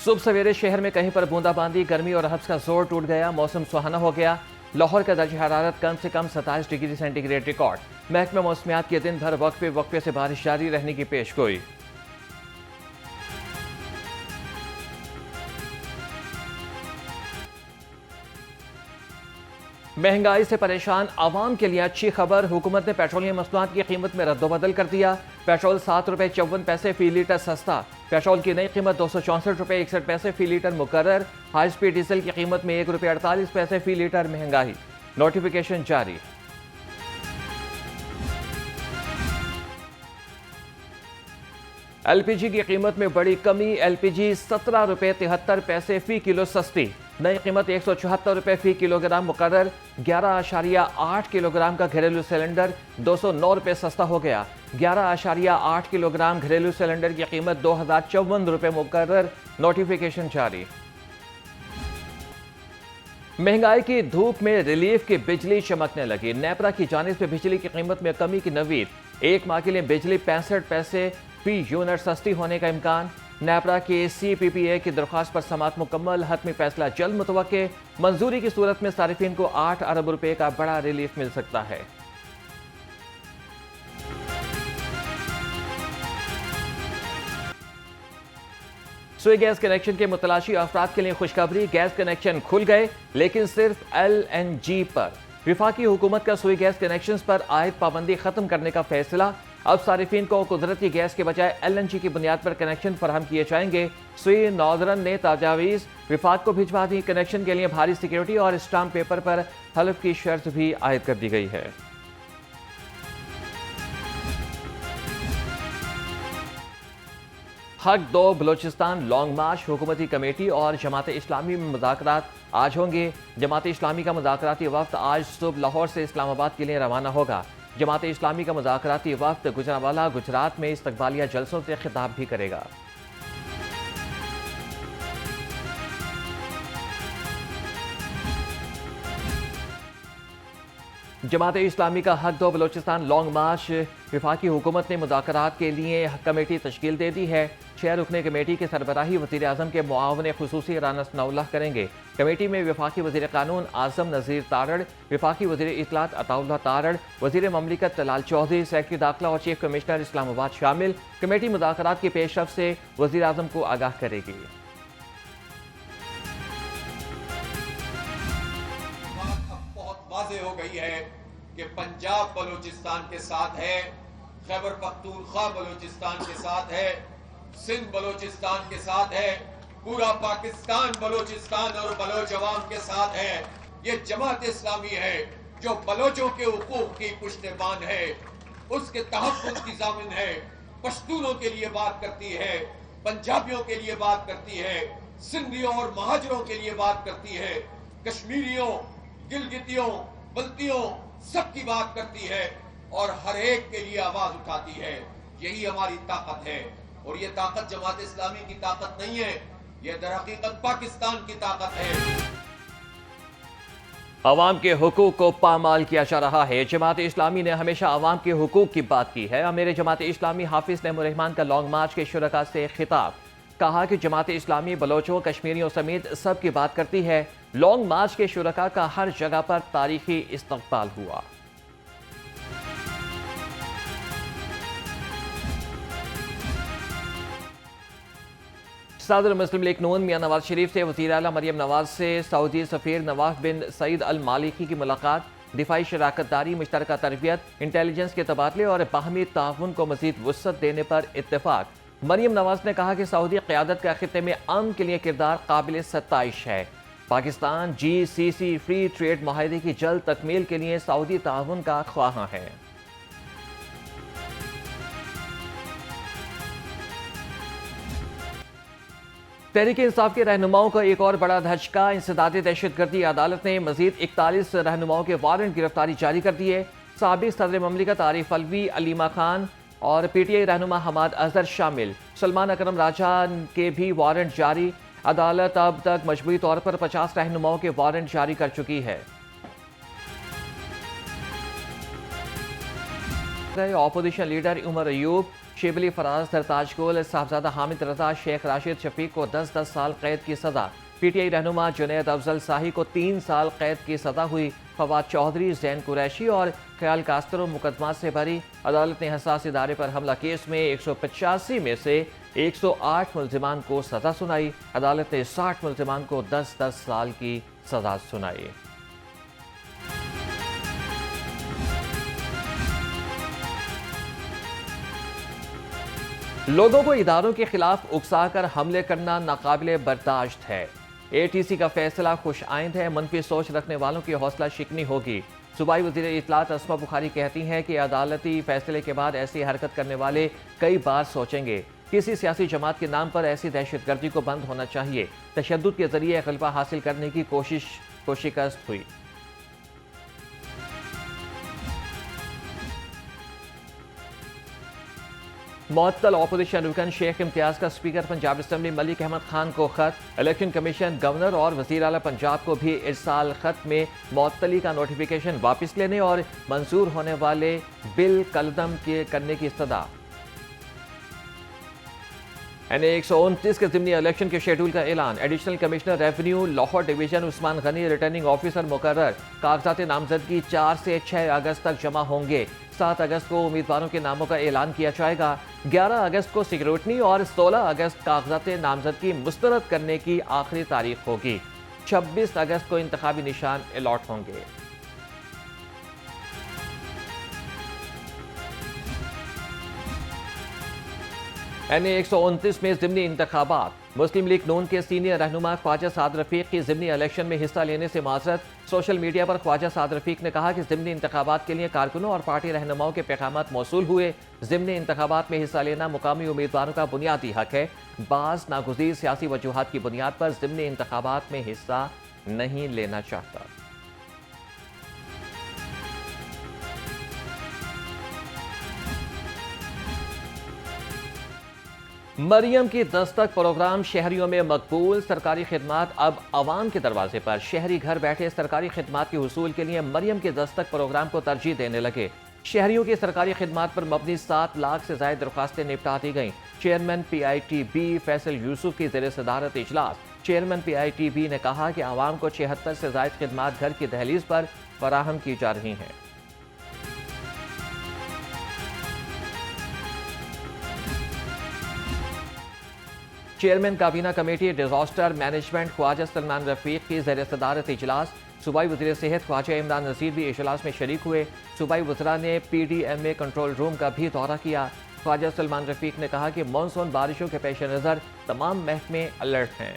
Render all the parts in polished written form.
सुबह सवेरे शहर में कहीं पर बूंदाबांदी, गर्मी और हब्स का जोर टूट गया। मौसम सुहाना हो गया। लाहौर का दर्ज हरारत कम से कम 27 डिग्री सेंटीग्रेड रिकॉर्ड। महकमा मौसमियात के दिन भर वक्फे वक्फे से बारिश जारी रहने की पेशगोई। महंगाई से परेशान आवाम के लिए अच्छी खबर। हुकूमत ने पेट्रोलियम मसनूआत की कीमत में रद्दोबदल कर दिया। पेट्रोल 7 रुपए 54 पैसे फी लीटर सस्ता। पेट्रोल की नई कीमत 264 रुपए 61 पैसे फी लीटर मुकर्रर। हाई स्पीड डीजल की कीमत में 1 रुपए 48 पैसे फी लीटर महंगाई। नोटिफिकेशन जारी। एलपीजी की कीमत में बड़ी कमी। एलपीजी 17 रुपए 73 पैसे फी किलो सस्ती। नई कीमत 174 रुपए फी किलोग्राम मुकर्रर। 11.8 किलोग्राम का घरेलू सिलेंडर 209 रुपए सस्ता हो गया। 11.8 किलोग्राम घरेलू सिलेंडर की कीमत 2054 रुपए मुकर्रर। नोटिफिकेशन जारी। महंगाई की धूप में रिलीफ की बिजली चमकने लगी। नेपरा की जानिब से बिजली की कीमत में कमी की नवीद। एक माह के लिए बिजली 65 पैसे फी यूनिट सस्ती होने का इम्कान। नेपरा के CPPA की दरख्वास्त पर समाअत मुकम्मल। हतमी फैसला जल्द मुतवक्के। मंजूरी की सूरत में सारिफिन को 8 अरब रुपए का बड़ा रिलीफ मिल सकता है। सुई गैस कनेक्शन के मुतलाशी अफराद के लिए खुशखबरी। गैस कनेक्शन खुल गए, लेकिन सिर्फ LNG पर। विफाकी हुकूमत का सुई गैस कनेक्शन पर आयद पाबंदी खत्म करने का फैसला। अब सारिफिन को कुदरती गैस के बजाय LNG की बुनियाद पर कनेक्शन फराहम किए जाएंगे। सुई नॉर्दर्न ने तजावीज़ विफाक को भिजवा दी। कनेक्शन के लिए भारी सिक्योरिटी और स्टाम्प पेपर पर हल्फ की शर्त भी आयद कर दी गई है। हक दो बलोचिस्तान लॉन्ग मार्च। हुकूमती कमेटी और जमात इस्लामी में मुज़ाकरात आज होंगे। जमात इस्लामी का मुज़ाकराती वक्त आज सुबह लाहौर से इस्लामाबाद के लिए रवाना होगा। जमात इस्लामी का मुज़ाकराती वक्त गुजरांवाला गुजरात में इस्तकबालिया जलसों से खिताब भी करेगा। जमात इस्लामी का हक दो बलोचिस्तान लॉन्ग मार्च। विफाकी हुकूमत ने मुज़ाकरात के लिए कमेटी तश्कील दे दी है। 6 रुकने कमेटी की सरबराही वज़ीर आज़म के मुआवन खुसूसी राना सनाउल्लाह करेंगे। कमेटी में विफाकी वज़ीर कानून आज़म नज़ीर तारड़, विफाकी वज़ीर इत्तलात अताउल्लाह तारड़, वज़ीर ममलिकत तलाल चौधरी, सेक्रेटरी दाखिला और चीफ कमिश्नर इस्लामाबाद शामिल। कमेटी मुज़ाकरात की पेशरफ से वज़ीर आज़म को आगाह करेगी। हो गई है कि पंजाब बलूचिस्तान के साथ है, खैबर पख्तूनख्वा बलूचिस्तान के साथ है, सिंध बलूचिस्तान के साथ है, पूरा पाकिस्तान बलूचिस्तान और बलोच अवाम के साथ है। ये जमात इस्लामी है जो बलोचों के हुकूक की पुश्तबान है, उसके तहफ़्फ़ुज़ की ज़ामिन है। पश्तूनों के लिए बात करती है, पंजाबियों के लिए बात करती है, सिंधियों और महाजरों के लिए बात करती है, कश्मीरियों, गिलगितियों, बल्तियों सबकी बात करती है और हर एक के लिए आवाज उठाती है। यही हमारी ताकत है और ये ताकत जमात इस्लामी की ताकत नहीं है, ये दरहकीकत पाकिस्तान की ताकत है। अवाम के हुकूक को पामाल किया जा रहा है। जमात इस्लामी ने हमेशा अवाम के हुकूक की बात की है। अमीर जमात इस्लामी हाफिज नईमुर्रहमान का लॉन्ग मार्च के शुरका से खिताब। कहा कि जमात इस्लामी बलोचों, कश्मीरियों समेत सब की बात करती है। लॉन्ग मार्च के शुरका का हर जगह पर तारीखी इस्तकबाल हुआ। सदर मुस्लिम लीग नून मियां नवाज शरीफ से वज़ीर आला मरियम नवाज से सऊदी सफ़ीर नवाफ बिन सईद अल मालिकी की मुलाकात। दिफाई शराकतदारी, मुश्तरका तरबियत, इंटेलिजेंस के तबादले और बाहमी ताउन को मज़ीद वुसअत देने पर इत्तेफाक। मरियम नवाज ने कहा कि सऊदी क़यादत का खित्ते में अमन के लिए किरदार काबिल सत्ताइश है। पाकिस्तान GCC फ्री ट्रेड माहिदे की जल्द तकमील के लिए सऊदी ताउन का ख्वाहा है। तहरीक इंसाफ के रहनुमाओं का एक और बड़ा धचका। इंसदाद दहशतगर्दी अदालत ने मजीद 41 रहनुमाओं के वारंट गिरफ्तारी जारी कर दिए। साबिक सदर ममलिकत आरिफ अलवी, अलीमा खान और PTI रहनुमा हमाद अजहर शामिल। सलमान अकरम राजा के भी वारंट जारी। अदालत अब तक मजबूरी तौर पर 50 रहनुमाओं के वारंट जारी कर चुकी है। ऑपोजिशन लीडर उमर अयूब शिबली फराज, सरताज गुल, साहबजादा हामिद रजा, शेख राशिद शफीक को 10-10 साल कैद की सजा। PTI रहनुमा जुनैद अफजल शाही को 3 साल कैद की सजा हुई। फवाद चौधरी, जैन कुरैशी और ख्याल कास्तरो मुकदमा से भरी। अदालत ने हसास इदारे पर हमला केस में 185 में से 108 मुल्जिमान को सजा सुनाई। अदालत ने 60 मुल्जिमान को 10-10 साल की सजा सुनाई। लोगों को इदारों के खिलाफ उकसाकर हमले करना नाकाबिले बर्दाश्त है। ATC का फैसला खुश आइंद है। मनफी सोच रखने वालों की हौसला शिकनी होगी। सूबाई वज़ीर इत्तलात अस्मा बुखारी कहती हैं कि अदालती फैसले के बाद ऐसी हरकत करने वाले कई बार सोचेंगे। किसी सियासी जमात के नाम पर ऐसी दहशतगर्दी को बंद होना चाहिए। तशद्दुद के जरिए गलबा हासिल करने की कोशिश को शिकस्त हुई। मुअत्तल ऑपोजिशन रुकन शेख इम्तियाज का स्पीकर पंजाब असम्बली मलिक अहमद खान को खत। इलेक्शन कमीशन, गवर्नर और वज़ीर आला पंजाब को भी इरसाल खत में मुअत्तली का नोटिफिकेशन वापस लेने और मंजूर होने वाले बिल कलदम करने की इस्तदा। NA-129 के ज़िमनी इलेक्शन के शेड्यूल का ऐलान। Additional commissioner revenue Lahore division Usman Ghani returning officer मुकर्रर। कागजात नामजदगी 4 से 6 अगस्त तक जमा होंगे। 7 अगस्त को उम्मीदवारों के नामों का ऐलान किया जाएगा। 11 अगस्त को सिक्योरिटी और 16 अगस्त कागजात नामजदगी मुस्तरद करने की आखिरी तारीख होगी। 26 अगस्त को इंतखाबी निशान अलॉट होंगे। NA-129 में ज़िमनी इंतखाबात। मुस्लिम लीग नून के सीनियर रहनुमा ख्वाजा साद रफीक की ज़िमनी इलेक्शन में हिस्सा लेने से माजरत। सोशल मीडिया पर ख्वाजा साद रफीक ने कहा कि ज़िमनी इंतखाबात के लिए कारकुनों और पार्टी रहनुमाओं के पैगामात मौसूल हुए। ज़िमनी इंतखाबात में हिस्सा लेना मुकामी उम्मीदवारों का बुनियादी हक है। बाज़ नागुज़ीर सियासी वजूहात की बुनियाद पर ज़िमनी इंतखाबात में हिस्सा नहीं लेना चाहता। मरियम की दस्तक प्रोग्राम शहरियों में मकबूल। सरकारी खिदमात अब आवाम के दरवाजे पर। शहरी घर बैठे सरकारी खिदमात के हुसूल के लिए मरियम की दस्तक प्रोग्राम को तरजीह देने लगे। शहरियों की सरकारी खिदमात पर मबनी 7 लाख से ज्यादा दरख्वास्तें निपटा दी गईं। चेयरमैन PITB फैसल यूसुफ की ज़ेर सदारत इजलास। चेयरमैन PITB ने कहा कि आवाम को 76 से ज्यादा खिदमात घर की दहलीज पर फराहम की जा रही हैं। चेयरमैन काबीना committee disaster management Khawaja Salman Rafiq की ज़ेर सदारत इजलास। सूबाई वज़ीर सेहत ख्वाजा इमरान नज़ीर भी इजलास में शरीक हुए। सूबाई वज़रा ने PDMA कंट्रोल रूम का भी दौरा किया। ख्वाजा सलमान रफीक ने कहा कि मानसून बारिशों के पेश नज़र तमाम महकमे अलर्ट हैं।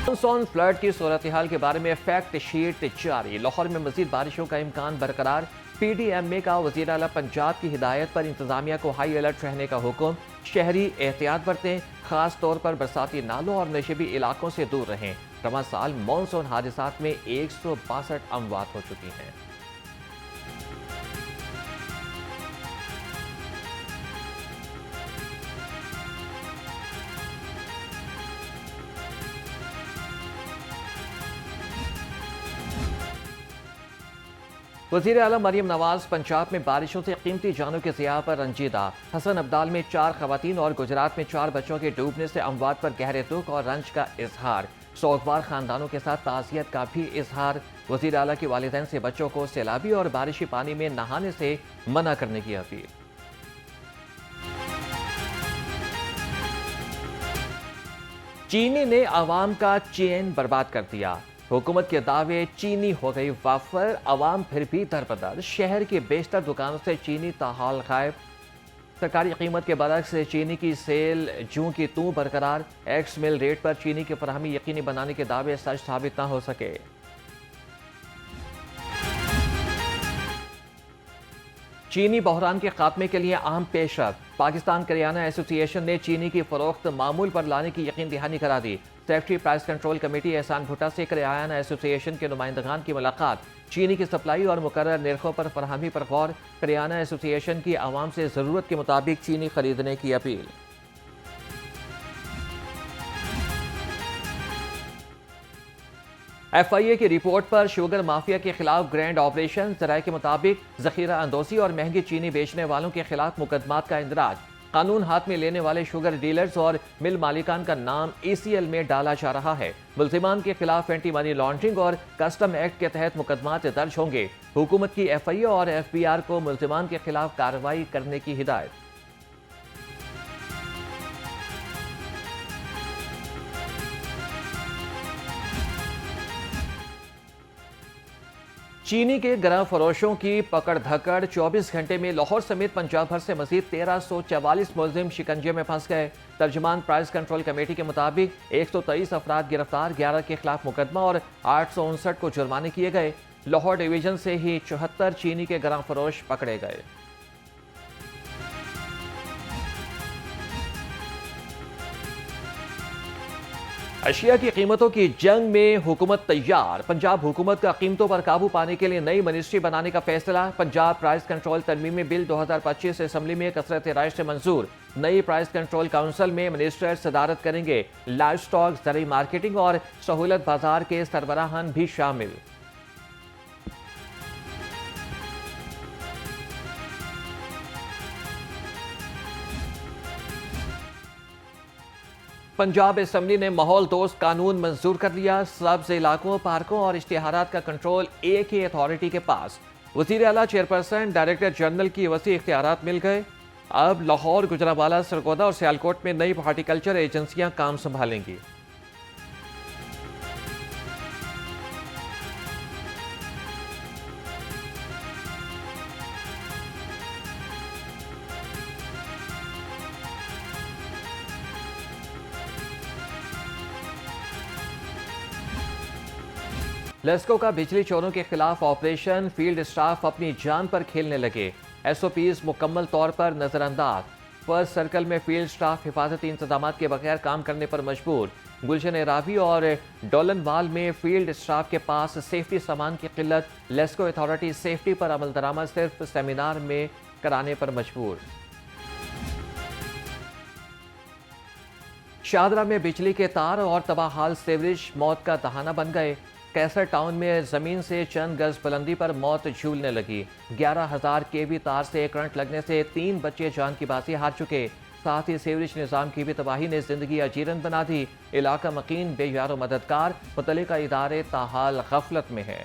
मानसून फ्लड की सूरत हाल के बारे में फैक्ट शीट जारी। लाहौर में मजीद बारिशों का इम्कान बरकरार। PDMA का वज़ीर आला पंजाब की हिदायत पर इंतजामिया को हाई अलर्ट रहने का हुक्म। शहरी एहतियात बरतें, खास तौर पर बरसाती नालों और नशेबी इलाकों से दूर रहें। रवां साल मानसून हादसात में 162 अमवात हो चुकी हैं। वज़ीर आला मरियम नवाज पंजाब में बारिशों से कीमती जानों के ज़िया पर रंजीदा। हसन अब्दाल में 4 खवातीन और गुजरात में 4 बच्चों के डूबने से अमवात पर गहरे दुख और रंज का इजहार। सोगवार खानदानों के साथ ताज़ियत का भी इजहार। वज़ीर आला के वालिदैन से बच्चों को सैलाबी और बारिशी पानी में नहाने से मना करने की अपील। चीनी ने आवाम का चैन बर्बाद कर दिया। हुकूमत के दावे चीनी हो गई वाफर, आवाम फिर भी दरबदर। शहर की बेशतर दुकानों से चीनी ताहाल गायब। सरकारी कीमत के बरक्स चीनी की सेल जूं की तूं बरकरार। एक्स मिल रेट पर चीनी की फराहमी यकीनी बनाने के दावे सच साबित न हो सके। चीनी बहरान के खात्मे के लिए अहम पेशरफ। पाकिस्तान करियाना एसोसिएशन ने चीनी की फरोख्त मामूल पर लाने की यकीन दहानी करा दी। सेक्रेटरी प्राइस कंट्रोल कमेटी एहसान भुट्टा से करियाना एसोसिएशन के नुमाइंदगान की मुलाकात। चीनी की सप्लाई और मुकर्रर निर्खों पर फरहमी पर गौर। करियाना एसोसिएशन की आवाम से ज़रूरत के मुताबिक चीनी खरीदने की अपील। FIA की रिपोर्ट पर शुगर माफिया के खिलाफ ग्रैंड ऑपरेशन। जराये के मुताबिक जखीरा अंदोसी और महंगी चीनी बेचने वालों के खिलाफ मुकदमात का इंदराज। कानून हाथ में लेने वाले शुगर डीलर्स और मिल मालिकान का नाम ECL में डाला जा रहा है। मुल्जिमान के खिलाफ एंटी मनी लॉन्ड्रिंग और कस्टम एक्ट के तहत मुकदमात दर्ज होंगे। हुकूमत की FIA और FBR को मुल्जिमान के खिलाफ कार्रवाई करने की हिदायत। चीनी के गरम फरोशों की पकड़ धकड़। 24 घंटे में लाहौर समेत पंजाब भर से मजीद 1344 मुलजिम शिकंजे में फंस गए। तर्जुमान प्राइस कंट्रोल कमेटी के मुताबिक 123 अफराद गिरफ्तार, 11 के खिलाफ मुकदमा और 859 को जुर्माने किए गए। लाहौर डिवीजन से ही 74 चीनी के गरम फरोश पकड़े गए। अशिया की कीमतों की जंग में हुकूमत तैयार। पंजाब हुकूमत का कीमतों पर काबू पाने के लिए नई मिनिस्ट्री बनाने का फैसला। पंजाब प्राइस कंट्रोल तरमीमी बिल 2025 असम्बली में कसरत राय से मंजूर। नई प्राइस कंट्रोल काउंसिल में मिनिस्टर सदारत करेंगे। लाइव स्टॉक, ज़रूरी मार्केटिंग और सहूलत बाजार के सरबराहान भी शामिल। पंजाब असम्बली ने माहौल दोस्त कानून मंजूर कर लिया। सब्ज इलाकों, पार्कों और इश्तिहारात का कंट्रोल एक ही अथॉरिटी के पास। वज़ीर आला, चेयरपर्सन, डायरेक्टर जनरल की वसी इख्तियारात मिल गए। अब लाहौर, गुजरांवाला, सरगोदा और सियालकोट में नई हॉर्टिकल्चर एजेंसियां काम संभालेंगी। लेस्को का बिजली चोरों के खिलाफ ऑपरेशन। फील्ड स्टाफ अपनी जान पर खेलने लगे। SOPs मुकम्मल तौर पर नजरअंदाज। फर्स्ट सर्कल में फील्ड स्टाफ हिफाजती इंतजाम के बगैर काम करने पर मजबूर। गुलशन एरावी और डोलनवाल में फील्ड स्टाफ के पास सेफ्टी सामान की किल्लत। लेस्को अथॉरिटी सेफ्टी पर अमल दरामद सिर्फ सेमिनार में कराने पर मजबूर। शादरा में बिजली के तार और तबाहाल सीवरेज मौत का दहाना बन गए। कैसर टाउन में जमीन से चंद गज बुलंदी पर मौत झूलने लगी। 11,000 kV तार से करंट लगने से 3 बच्चे जान की बाजी हार चुके। साथ ही सीवरेज निज़ाम की भी तबाही ने जिंदगी अजीरन बना दी। इलाका मकीन, बेयारो मददगार, मुतल्लिका इदारे ताहाल गफलत में है।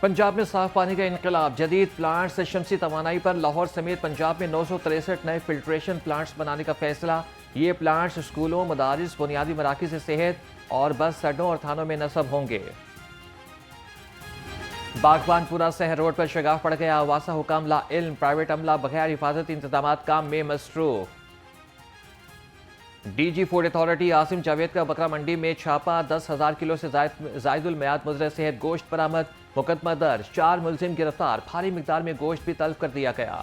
पंजाब में साफ पानी का इनकलाब। जदीद प्लांट्स, शमसी तवानाई पर लाहौर समेत पंजाब में 963 नए फिल्ट्रेशन प्लांट्स बनाने का फैसला। ये प्लांट्स स्कूलों, मदारिस, बुनियादी मराकिज़ सेहत और बस अड्डों और थानों में नस्ब होंगे। बागबानपुरा शहर रोड पर शगाफ पड़ गया। वासा हुकाम ला इल्म, प्राइवेट अमला बगैर हिफाजती इंतजाम काम में मसरूफ। DG food authority Asim Javed का बकरा मंडी में छापा। 10,000 किलो से जायदुल मियाद मुजर सेहत गोश्त बरामद। मुकदमा दर्ज, 4 मुलजिम गिरफ्तार। भारी मिकदार में गोश्त भी तल्फ कर दिया गया।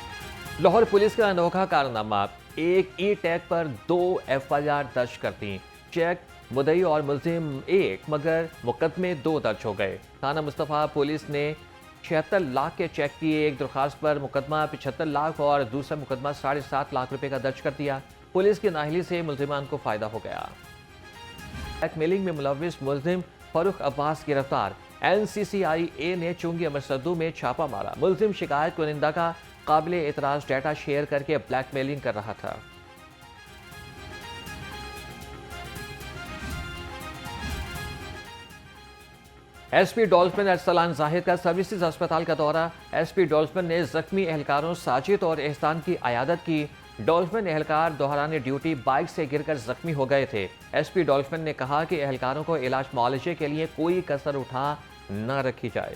लाहौर पुलिस का अनोखा कारनामा। एक E-टैग पर 2 FIR दर्ज कर दी। चेक मुदई और मुलजिम 1, मगर मुकदमे 2 दर्ज हो गए। थाना मुस्तफ़ा पुलिस ने 76 लाख के चेक की एक दरखास्त पर मुकदमा 75 लाख और दूसरा मुकदमा 7.5 लाख रुपए का दर्ज कर दिया। पुलिस की नाहली से मुलजिमान को फायदा हो गया। ब्लैकमेलिंग में मुलविस मुलजिम फरूख अब्बास गिरफ्तार। NCCIA ने चुंगी अमरसद्दू में छापा मारा। मुलजिम शिकायत कुनिंदा का काबिल एतराज डाटा शेयर करके ब्लैकमेलिंग कर रहा था। SP डॉल्फिन अरसलान जाहिद का सर्विसेज अस्पताल का दौरा। SP डॉल्फिन ने जख्मी एहलकारों साजिद और एहसान की अयादत की। डॉल्फिन एहलकार दौरान ड्यूटी बाइक से गिरकर जख्मी हो गए थे। SP डॉल्फिन ने कहा कि एहलकारों को इलाज मुआवजे के लिए कोई कसर उठा न रखी जाए।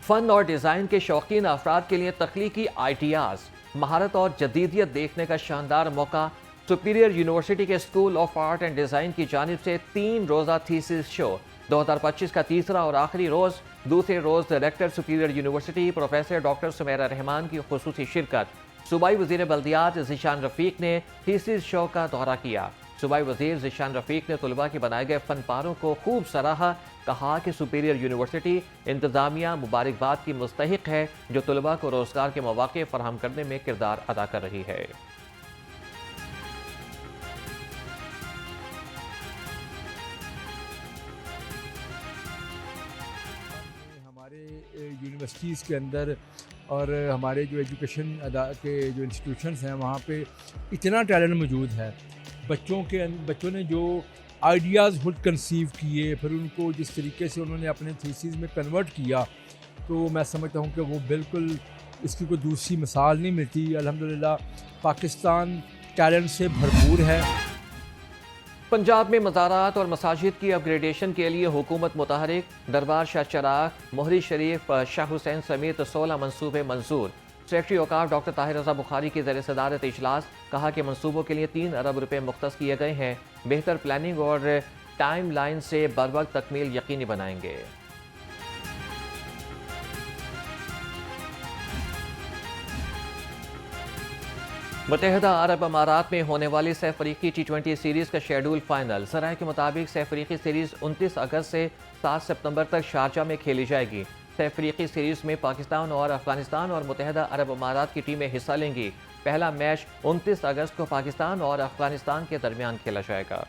फन और डिजाइन के शौकीन अफराद के लिए तख्लीकी आइडियाज, महारत और जदीदियत देखने का शानदार मौका। सुपीरियर यूनिवर्सिटी के school of art and design की जानिब से 3 रोज़ा थीसिस शो 2025 का तीसरा और आखिरी रोज़। दूसरे रोज़ director Superior University professor doctor Sumera Rahman की खुसूसी शिरकत। सूबाई वज़ीर बल्दियात ज़ीशान रफ़ीक ने थीसिस शो का दौरा किया। सूबाई वज़ीर ज़ीशान रफ़ीक ने तलबा के बनाए गए फन पारों को खूब सराहा। कहा कि सुपीरियर यूनिवर्सिटी इंतज़ामिया मुबारकबाद की मुस्तहिक है जो तलबा को रोज़गार के मौक़े फ़राहम करने में किरदार अदा कर रही है। हमारे यूनिवर्सिटीज़ के अंदर और हमारे जो एजुकेशन के जो इंस्टीट्यूशंस हैं वहाँ पे इतना टैलेंट मौजूद है। बच्चों ने जो आइडियाज़ खुद कंसीव किए, फिर उनको जिस तरीके से उन्होंने अपने थीसिस में कन्वर्ट किया, तो मैं समझता हूँ कि वो बिल्कुल इसकी कोई दूसरी मिसाल नहीं मिलती। अल्हम्दुलिल्लाह पाकिस्तान टैलेंट से भरपूर है। पंजाब में मज़ारात और मसाजिद की अपग्रेडेशन के लिए हुकूमत मुतहरिक। दरबार शाह चराग, मोहरी शरीफ, शाह हुसैन समेत 16 मनसूबे मंजूर। सेक्रेटरी औकाफ डॉक्टर ताहिर रज़ा बुखारी की ज़ेर सदारत इजलास। कहा कि मनसूबों के लिए 3 अरब रुपये मुख्तस किए गए हैं। बेहतर प्लानिंग और टाइम लाइन से बर वक्त तकमील यकीनी बनाएंगे। मुत्तहिदा अरब अमारात में होने वाली सह अफ्रीकी T20 सीरीज़ का शेड्यूल फाइनल। ज़राए के मुताबिक सह अफ्रीकी सीरीज़ 29 अगस्त से 7 सितंबर तक शारजा में खेली जाएगी। सह अफ्रीकी सीरीज़ में पाकिस्तान और अफगानिस्तान और मुत्तहिदा अरब अमारात की टीमें हिस्सा लेंगी। पहला मैच 29 अगस्त को पाकिस्तान और अफगानिस्तान के दरमियान खेला जाएगा।